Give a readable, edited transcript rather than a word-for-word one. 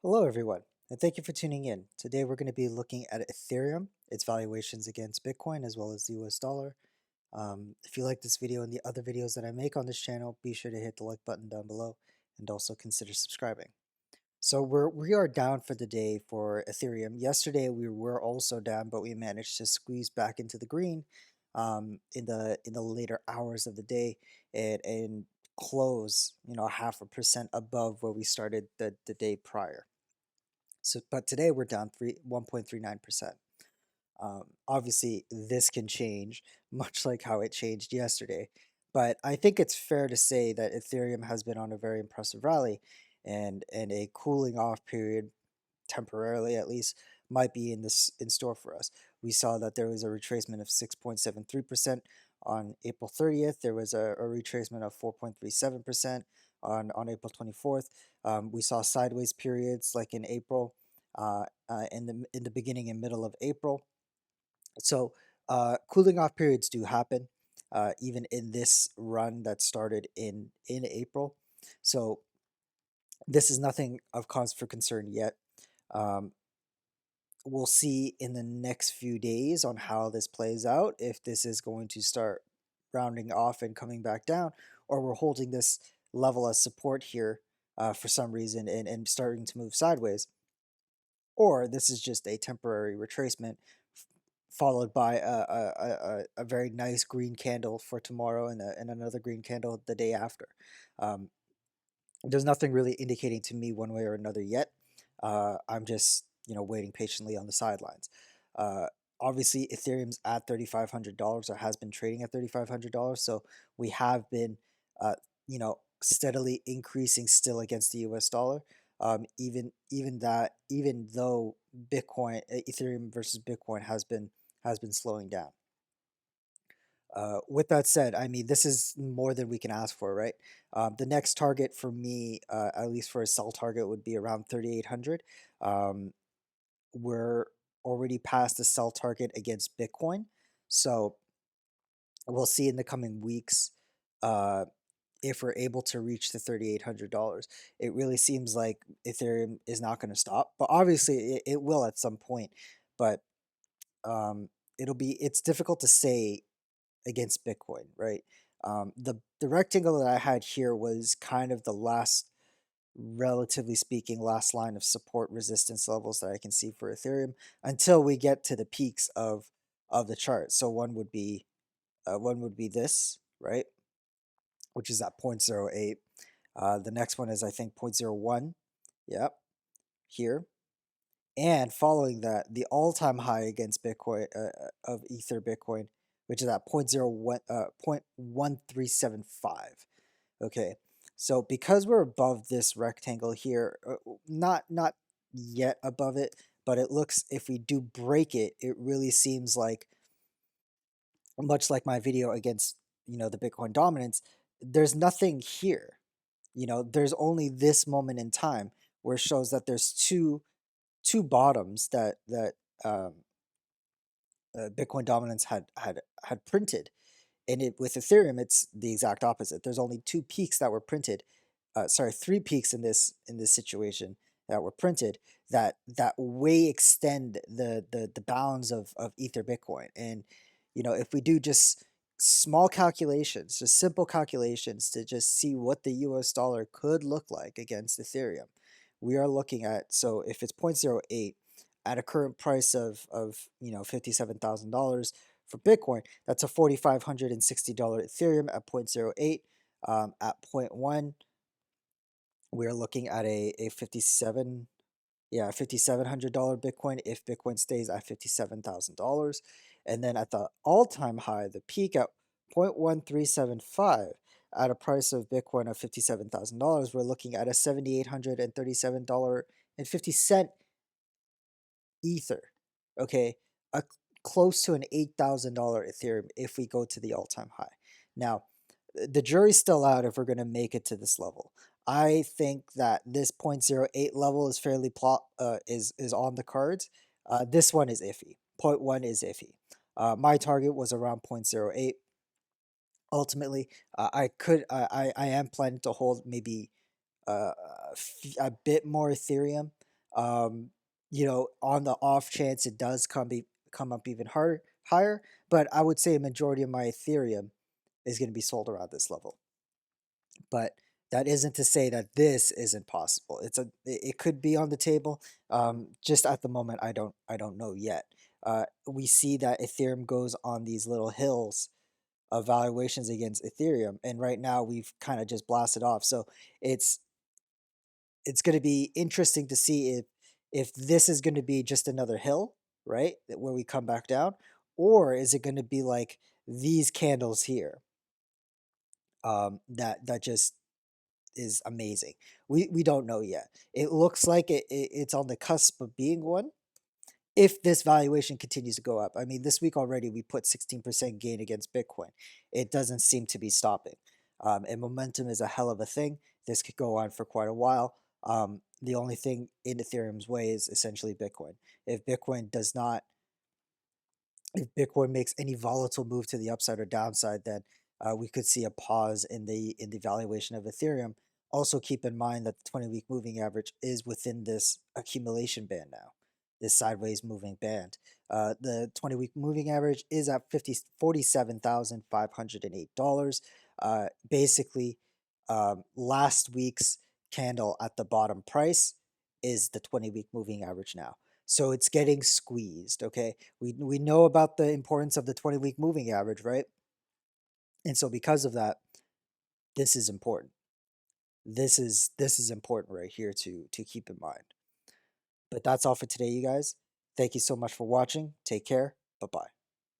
Hello, everyone, and thank you for tuning in. Today, we're going to be looking at Ethereum, its valuations against Bitcoin, as well as the US dollar. If you like this video and the other videos that I make on this channel, be sure to hit the like button down below and also consider subscribing. So we are down for the day for Ethereum. Yesterday, we were also down, but we managed to squeeze back into the green in the later hours of the day and close, 0.5% above where we started the day prior. So, but today we're down 1.39%. Obviously, this can change, much like how it changed yesterday. But I think it's fair to say that Ethereum has been on a very impressive rally, and a cooling off period, temporarily at least, might be in store for us. We saw that there was a retracement of 6.73% on April 30th. There was a retracement of 4.37% on April 24th. We saw sideways periods like in April, in the beginning and middle of April. So cooling off periods do happen, even in this run that started in April. So this is nothing of cause for concern yet. Um, we'll see in the next few days on how this plays out, if this is going to start rounding off and coming back down, or we're holding this level as support here for some reason and starting to move sideways, or this is just a temporary retracement followed by a very nice green candle for tomorrow and another green candle the day after. Um, there's nothing really indicating to me one way or another yet. I'm just waiting patiently on the sidelines. Uh, Obviously, Ethereum's at $3,500 or has been trading at $3,500, so we have been steadily increasing still against the US dollar. Even though Ethereum versus Bitcoin has been slowing down. With that said, I mean, this is more than we can ask for, right? The next target for me, at least for a sell target, would be around 3,800. Um, we're already past the sell target against Bitcoin, so we'll see in the coming weeks uh, if we're able to reach the $3,800. It really seems like Ethereum is not going to stop, but obviously it will at some point. But um, it's difficult to say against Bitcoin, right? The rectangle that I had here was kind of the last, relatively speaking, last line of support resistance levels that I can see for Ethereum until we get to the peaks of the chart. So one would be this, right, which is at 0.08. The next one is, I think, 0.01. Yep, here. And following that, the all-time high against Bitcoin, of Ether Bitcoin, which is at 0.1375. Okay, so because we're above this rectangle here, not yet above it, but it looks, if we do break it, it really seems like, much like my video against the Bitcoin dominance, there's nothing here. There's only this moment in time where it shows that there's two bottoms that um, Bitcoin dominance had printed, and with Ethereum, it's the exact opposite. There's only two peaks that were printed. Sorry, three peaks in this situation that were printed that way extend the bounds of Ether Bitcoin. And if we do just small calculations, just simple calculations to just see what the US dollar could look like against Ethereum, we are looking at, so if it's 0.08 at a current price of $57,000 for Bitcoin, that's a $4,560 Ethereum at 0.08. At point 0.1, we're looking at a 57, yeah, $5,700 Bitcoin if Bitcoin stays at $57,000. And then at the all-time high, the peak at 0.1375 at a price of Bitcoin of $57,000, we're looking at a $7,837.50 Ether. Okay, a close to an $8,000 Ethereum if we go to the all-time high. Now, the jury's still out if we're going to make it to this level. I think that this 0.08 level is fairly is on the cards. This one is iffy. Point 0.1 is iffy. My target was around 0.08. Ultimately, I am planning to hold maybe a bit more Ethereum, Um, on the off chance it does come up even higher, but I would say a majority of my Ethereum is going to be sold around this level. But that isn't to say that this isn't possible. It could be on the table. Just at the moment, I don't know yet. We see that Ethereum goes on these little hills of valuations against Ethereum, and right now we've kind of just blasted off. So it's it's going to be interesting to see if this is going to be just another hill, right, where we come back down, or is it going to be like these candles here, that just is amazing. We don't know yet. It looks like it's on the cusp of being one if this valuation continues to go up. I mean, this week already we put 16% gain against Bitcoin. It doesn't seem to be stopping. And momentum is a hell of a thing. This could go on for quite a while. The only thing in Ethereum's way is essentially Bitcoin. If Bitcoin does not if Bitcoin makes any volatile move to the upside or downside, then we could see a pause in the valuation of Ethereum. Also, keep in mind that the 20-week moving average is within this accumulation band now, this sideways moving band. The 20-week moving average is at $47,508. Basically, last week's candle at the bottom price is the 20-week moving average now. So it's getting squeezed, okay? We know about the importance of the 20-week moving average, right? And so because of that, this is important. This is important right here to keep in mind. But that's all for today, you guys. Thank you so much for watching. Take care. Bye-bye.